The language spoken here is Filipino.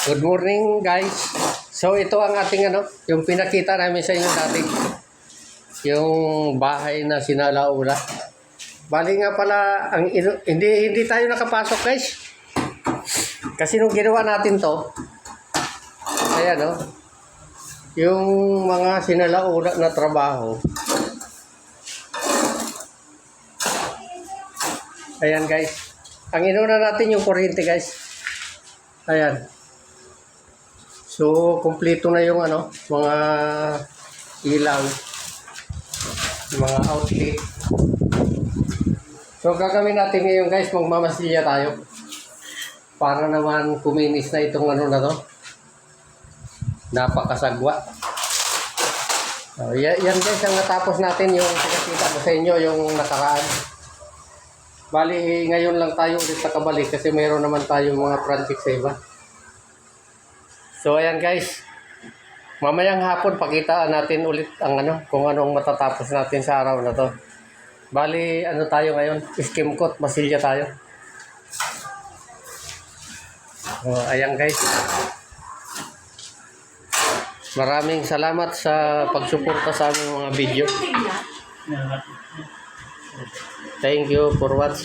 Good morning guys. So ito ang ating yung pinakita namin sa inyo dati. Yung bahay na sinalaula. Bali nga pala hindi tayo nakapasok guys. Kasi nung ginawa natin to, ayan yung mga sinalaula na trabaho. Ayan guys. Ang inuna natin yung kuryente guys. Ayan. So, kumpleto na yung mga ilaw, mga outlet. So, gagawin natin ngayon guys, magmamasilya tayo. Para naman kuminis na itong na to. Napakasagwa. So, yan guys, ang natapos natin yung pinakita ko sa inyo, yung nakaraan. Bali, ngayon lang tayo ulit nakabalik kasi mayroon naman tayong mga project sa iba. So ayan guys, mamayang hapon pakitaan natin ulit ang kung anong matatapos natin sa araw na to. Bali tayo ngayon, skim coat, masilya tayo. So ayan guys, maraming salamat sa pagsuporta sa aming mga video. Thank you for watching.